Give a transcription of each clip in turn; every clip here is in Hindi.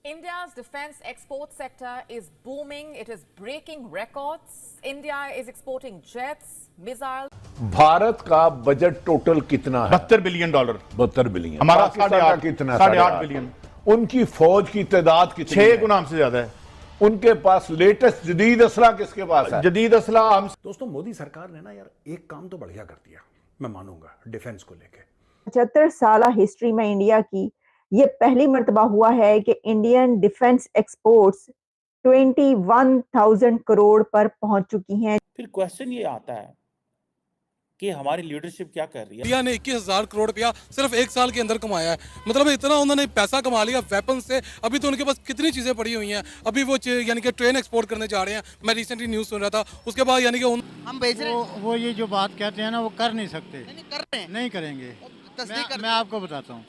India's defense export sector is booming. It is breaking records. India is exporting jets, missiles. Bharat का बजट टोटल कितना है? $72 बिलियन। 72 बिलियन। हमारा पाकिस्तान का कितना? 8.5 बिलियन। उनकी फौज की तादाद कितनी 6 है? गुना हमसे ज्यादा है। उनके पास लेटेस्ट जदीद असला किसके पास है? जदीद असला हम दोस्तों, मोदी सरकार ने ना यार एक काम तो बढ़िया कर दिया, मैं मानूंगा, डिफेंस को लेके। 75 साल हिस्ट्री में इंडिया की ये पहली मर्तबा हुआ है कि इंडियन डिफेंस एक्सपोर्ट्स 21,000 करोड़ पर पहुंच चुकी हैं। फिर क्वेश्चन ये आता है कि हमारी लीडरशिप क्या कर रही है। इंडिया ने 21,000 करोड़ रुपया सिर्फ एक साल के अंदर कमाया है। मतलब इतना उन्होंने पैसा कमा लिया वेपन से। अभी तो उनके पास कितनी चीजें पड़ी हुई हैं। अभी वो यानी कि ट्रेन एक्सपोर्ट करने जा रहे हैं। मैं रिसेंटली न्यूज सुन रहा था। उसके बाद यानी कि हम बेच रहे हैं। वो ये जो बात कहते हैं ना, वो कर नहीं सकते। कर रहे हैं। नहीं करेंगे। मैं आपको बताता हूँ,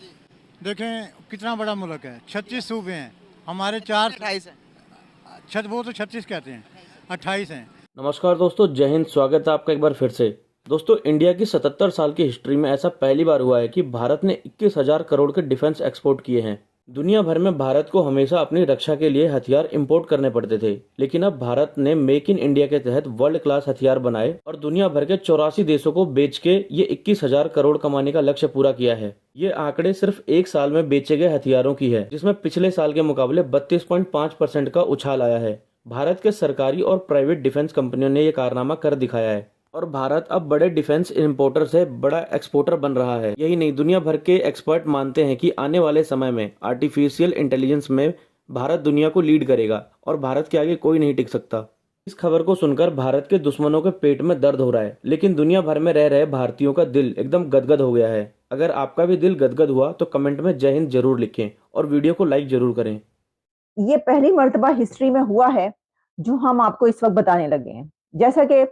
देखें कितना बड़ा मुल्क है, 36 सूबे हैं, हमारे 28 है। वो तो 36 कहते हैं, 28 हैं। नमस्कार दोस्तों, जय हिंद। स्वागत है आपका एक बार फिर से। दोस्तों, इंडिया की 77 साल की हिस्ट्री में ऐसा पहली बार हुआ है कि भारत ने 21,000 करोड़ के डिफेंस एक्सपोर्ट किए हैं। दुनिया भर में भारत को हमेशा अपनी रक्षा के लिए हथियार इंपोर्ट करने पड़ते थे, लेकिन अब भारत ने मेक इन इंडिया के तहत वर्ल्ड क्लास हथियार बनाए और दुनिया भर के 84 देशों को बेच के ये 21,000 करोड़ कमाने का लक्ष्य पूरा किया है। ये आंकड़े सिर्फ एक साल में बेचे गए हथियारों की है, जिसमें पिछले साल के मुकाबले 32.5% का उछाल आया है। भारत के सरकारी और प्राइवेट डिफेंस कंपनियों ने ये कारनामा कर दिखाया है और भारत अब बड़े डिफेंस इंपोर्टर से बड़ा एक्सपोर्टर बन रहा है। यही नहीं, दुनिया भर के एक्सपर्ट मानते हैं कि आने वाले समय में आर्टिफिशियल इंटेलिजेंस में भारत दुनिया को लीड करेगा और भारत के आगे कोई नहीं टिक सकता। इस खबर को सुनकर भारत के दुश्मनों के पेट में दर्द हो रहा है, लेकिन दुनिया भर में रह रहे भारतीयों का दिल एकदम गदगद हो गया है। अगर आपका भी दिल गदगद हुआ तो कमेंट में जय हिंद जरूर लिखें और वीडियो को लाइक जरूर करें। ये पहली मर्तबा हिस्ट्री में हुआ है जो हम आपको इस वक्त बताने लगे हैं। जैसा कि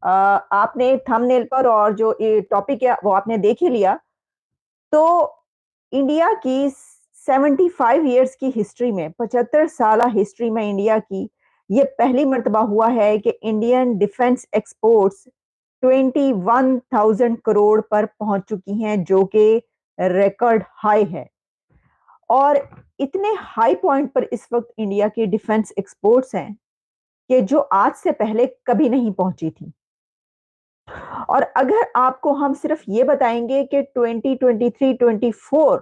आपने थंबनेल पर और जो ये टॉपिक है वो आपने देख ही लिया। तो इंडिया की 75 इयर्स की हिस्ट्री में, 75 साल हिस्ट्री में इंडिया की ये पहली मर्तबा हुआ है कि इंडियन डिफेंस एक्सपोर्ट्स 21,000 करोड़ पर पहुंच चुकी हैं, जो कि रिकॉर्ड हाई है। और इतने हाई पॉइंट पर इस वक्त इंडिया की डिफेंस एक्सपोर्ट्स हैं कि जो आज से पहले कभी नहीं पहुंची थी। और अगर आपको हम सिर्फ ये बताएंगे कि 2023-24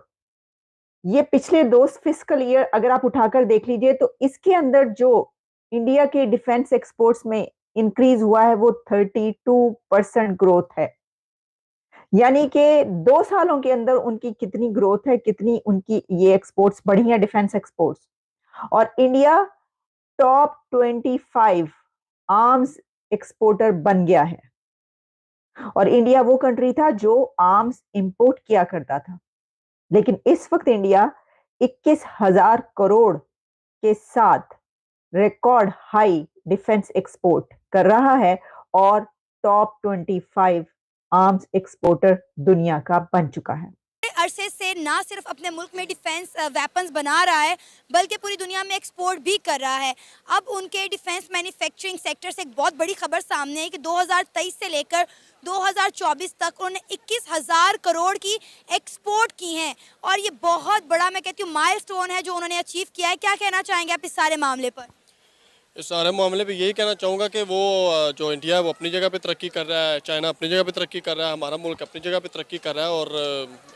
ये पिछले 2 फिस्कल ईयर अगर आप उठाकर देख लीजिए, तो इसके अंदर जो इंडिया के डिफेंस एक्सपोर्ट्स में इंक्रीज हुआ है वो 32% ग्रोथ है। यानी कि 2 सालों के अंदर उनकी कितनी ग्रोथ है, कितनी उनकी ये एक्सपोर्ट्स बढ़ी है, डिफेंस एक्सपोर्ट्स। और इंडिया टॉप 25 आर्म्स एक्सपोर्टर बन गया है। और इंडिया वो कंट्री था जो आर्म्स इंपोर्ट किया करता था, लेकिन इस वक्त इंडिया 21,000 करोड़ के साथ रिकॉर्ड हाई डिफेंस एक्सपोर्ट कर रहा है और टॉप 25 आर्म्स एक्सपोर्टर दुनिया का बन चुका है। अरसे से ना सिर्फ अपने मुल्क में डिफेंस वेपन्स बना रहा है, बल्कि पूरी दुनिया में एक्सपोर्ट भी कर रहा है। अब उनके डिफेंस मैन्युफैक्चरिंग सेक्टर से एक बहुत बड़ी खबर सामने है कि 2023 से लेकर 2024 तक उन्होंने 21,000 करोड़ की एक्सपोर्ट की हैं और ये बहुत बड़ा, मैं कहती हूँ, माइलस्टोन है जो उन्होंने अचीव किया है। क्या कहना चाहेंगे आप इस सारे मामले पर? इस सारे मामले पे यही कहना चाहूँगा कि वो जो इंडिया है वो अपनी जगह पे तरक्की कर रहा है, चाइना अपनी जगह पे तरक्की कर रहा है, हमारा मुल्क अपनी जगह पे तरक्की कर रहा है। और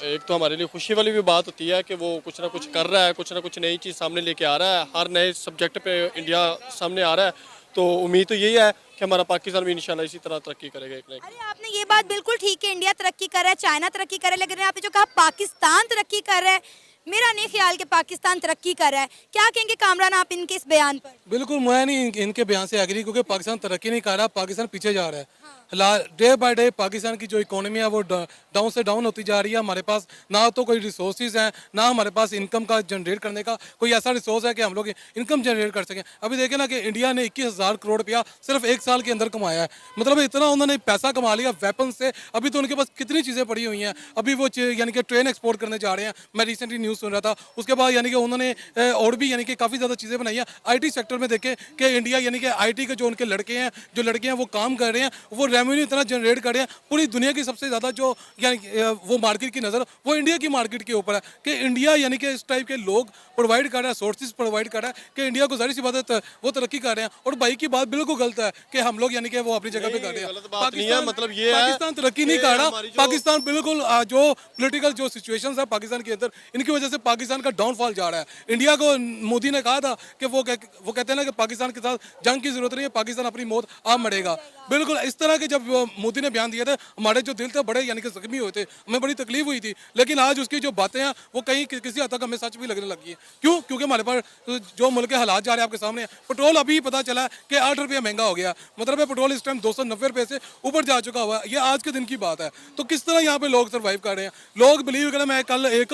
एक तो हमारे लिए खुशी वाली भी बात होती है कि वो कुछ ना कुछ कर रहा है, कुछ ना कुछ नई चीज़ सामने लेके आ रहा है, हर नए सब्जेक्ट पे इंडिया सामने आ रहा है। तो उम्मीद तो यही है कि हमारा पाकिस्तान भी इंशाल्लाह इसी तरह तरक्की करेगा। एक नहीं। अरे आपने ये बात बिल्कुल ठीक है, इंडिया तरक्की कर रहा है, चाइना तरक्की कर रहा है, लेकिन आपने जो कहा पाकिस्तान तरक्की कर रहा है, मेरा नहीं ख्याल कि पाकिस्तान तरक्की कर रहा है। क्या कहेंगे कामरान आप इनके इस बयान पर? बिल्कुल मैं नहीं इनके बयान से एग्री, क्योंकि पाकिस्तान तरक्की नहीं कर रहा, पाकिस्तान पीछे जा रहा है। डे बाय डे पाकिस्तान की जो इकोनॉमी है वो डाउन से डाउन होती जा रही है। हमारे पास ना तो कोई रिसोर्सेज हैं, ना हमारे पास इनकम का जनरेट करने का कोई ऐसा रिसोर्स है कि हम लोग इनकम जनरेट कर सकें। अभी देखें ना कि इंडिया ने 21,000 करोड़ रुपया सिर्फ एक साल के अंदर कमाया है। मतलब इतना उन्होंने पैसा कमा लिया वेपन से। अभी तो उनके पास कितनी चीज़ें पड़ी हुई हैं। अभी वो यानी कि ट्रेन एक्सपोर्ट करने जा रहे हैं। मैं रिसेंटली न्यूज़ सुन रहा था, उसके बाद यानी कि उन्होंने और भी यानी कि काफ़ी ज़्यादा चीज़ें बनाई हैं। आईटी सेक्टर में देखें कि इंडिया यानी कि आईटी के जो उनके लड़के हैं, जो लड़कियां वो काम कर रहे हैं, वो रेवेन्यू इतना जनरेट कर रहे हैं, पूरी दुनिया की सबसे ज़्यादा जो यानी वो मार्केट की नज़र वो इंडिया की मार्केट के ऊपर है कि इंडिया यानी कि इस टाइप के लोग प्रोवाइड कर रहा है, सोर्सेज प्रोवाइड कर रहा है कि इंडिया को जाहिर सी बात है वो तरक्की कर रहे हैं। और भाई की बात बिल्कुल गलत है कि हम लोग यानी कि वो अपनी जगह पे कर रहे हैं। मतलब ये है पाकिस्तान तरक्की नहीं कर रहा, पाकिस्तान बिल्कुल जो पॉलिटिकल जो सिचुएशंस है पाकिस्तान के अंदर, इनकी वजह से पाकिस्तान का डाउनफॉल जा रहा है। इंडिया को मोदी ने कहा था कि वो कहते हैं ना कि पाकिस्तान के साथ जंग की जरूरत नहीं है, पाकिस्तान अपनी मौत आप मरेगा। बिल्कुल इस तरह के जब मोदी ने बयान दिया था, हमारे जो दिल थे बड़े यानी कि जख्मी हुए थे, हमें बड़ी तकलीफ हुई थी। लेकिन आज उसकी जो बातें हैं वो कहीं किसी हद तक हमें सच भी लगने लगी है। क्यों? क्योंकि हमारे पास जो मुल्क के हालात जा रहे हैं आपके सामने, पेट्रोल अभी पता चला कि 8 रुपये महंगा हो गया, मतलब पेट्रोल इस टाइम 290 रुपये से ऊपर जा चुका हुआ है। ये आज के दिन की बात है। तो किस तरह यहाँ पे लोग सर्वाइव कर रहे हैं? लोग बिलीव करें, मैं कल एक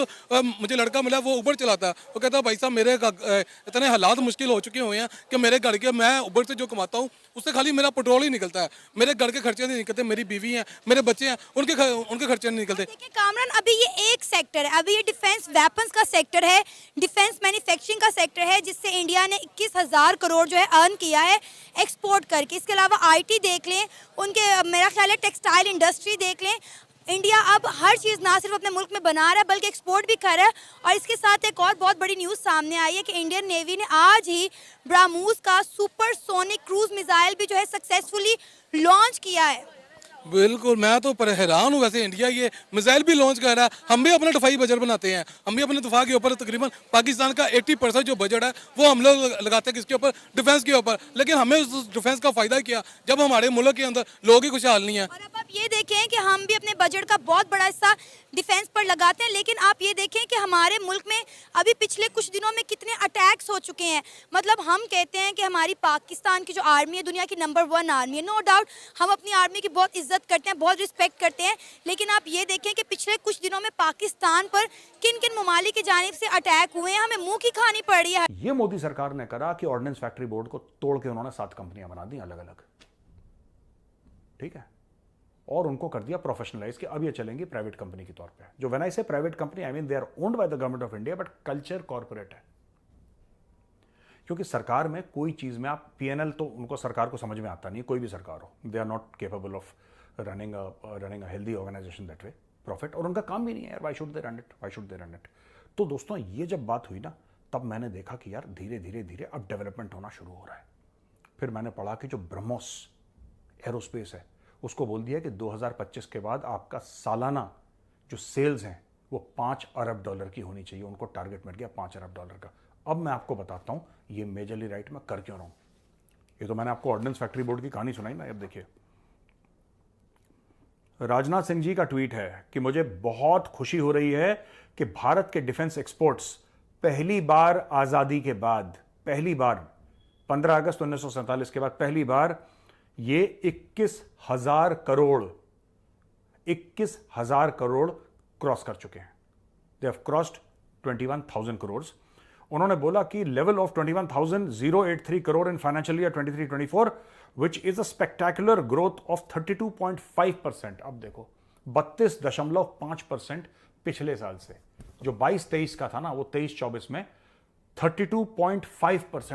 मुझे लड़का मिला, वो उबर चलाता है, वो कहता है भाई साहब मेरे इतने हालात मुश्किल हो चुके हुए हैं कि मेरे घर के, मैं उबर से जो कमाता हूँ उससे खाली मेरा पेट्रोल ही निकलता है, मेरे घर के खर्चे नहीं निकलते, मेरी बीवी हैं, मेरे बच्चे हैं, उनके खर्चे नहीं निकलते। देखिए कामरान, अभी ये एक सेक्टर है, अभी ये डिफेंस वेपन्स का सेक्टर है, डिफेंस मैन्युफैक्चरिंग का सेक्टर है, जिससे इंडिया ने 21,000 करोड़ जो है अर्न किया है एक्सपोर्ट करके। इसके अलावा आईटी देख लें, उनके मेरा ख्याल है टेक्सटाइल इंडस्ट्री देख लें। इंडिया अब हर चीज़ ना सिर्फ अपने मुल्क में बना रहा है बल्कि एक्सपोर्ट भी कर रहा है। और इसके साथ एक और बहुत बड़ी न्यूज़ सामने आई है कि इंडियन नेवी ने आज ही ब्राह्मोस का सुपरसोनिक क्रूज मिसाइल भी जो है सक्सेसफुली लॉन्च किया है। बिल्कुल, मैं तो पर हैरान हूँ। वैसे इंडिया ये मिसाइल भी लॉन्च कर रहा है, हम भी अपना दफाई बजट बनाते हैं, हम भी अपने दफा के ऊपर तकरीबन पाकिस्तान का 80% जो बजट है वो हम लोग लगाते हैं किसके ऊपर? डिफेंस के ऊपर। लेकिन हमें उस डिफेंस का फायदा क्या जब हमारे मुल्क के अंदर लोग ही खुशहाल नहीं है। और अब आप ये देखें कि हम भी अपने बजट का बहुत बड़ा हिस्सा डिफेंस पर लगाते हैं, लेकिन आप ये देखें कि हमारे मुल्क में अभी पिछले कुछ दिनों में कितने अटैक्स हो चुके हैं। मतलब हम कहते हैं कि हमारी पाकिस्तान की जो आर्मी है दुनिया की नंबर 1 आर्मी है, नो डाउट हम अपनी आर्मी की बहुत इज्जत करते हैं, बहुत रिस्पेक्ट करते हैं। लेकिन आप ये देखें कि पिछले कुछ दिनों में पाकिस्तान पर किन किन ममालिक की जानिब से अटैक हुए हैं, हमें मुंह की खानी पड़ रही है। ये मोदी सरकार ने करा कि ऑर्डिनेंस फैक्ट्री बोर्ड को तोड़ के उन्होंने 7 कंपनियां बना दी अलग अलग, ठीक है, और उनको कर दिया प्रोफेशनलाइज कि अब ये चलेंगी प्राइवेट कंपनी के तौर पे। जो when I say private company, I mean they are owned by the government of India, but culture corporate है। क्योंकि सरकार में कोई चीज में आप पीएनएल तो उनको सरकार को समझ में आता नहीं, कोई भी सरकार हो, they are not capable of running a healthy organization that way, profit, और उनका काम भी नहीं है यार, why should they run it, why should they run it. तो दोस्तों ये जब बात हुई ना, तब मैंने देखा कि यार धीरे धीरे धीरे अब डेवलपमेंट होना शुरू हो रहा है। फिर मैंने पढ़ा कि जो ब्रह्मोस एरोस्पेस है उसको बोल दिया कि 2025 के बाद आपका सालाना जो सेल्स हैं वो $5 अरब की होनी चाहिए। उनको टारगेट मिल गया $5 अरब का। अब मैं आपको बताता हूं ये मेजरली राइट मैं कर क्यों रहा हूं। ये तो मैंने आपको ऑर्डिनेंस फैक्ट्री बोर्ड की कहानी सुनाई ना। अब देखिए, राजनाथ सिंह जी का ट्वीट है कि मुझे बहुत खुशी हो रही है कि भारत के डिफेंस एक्सपोर्ट्स पहली बार आजादी के बाद, पहली बार 15 अगस्त 1947 के बाद पहली बार ये 21,000 करोड़ क्रॉस कर चुके हैं। They have crossed 21,000 crore. उन्होंने बोला कि level of 21,083 crore in financial year 23-24 which is a spectacular growth of 32.5%। अब देखो 32.5% पिछले साल से, जो 22-23 का था ना, वो 23-24 में 32.5%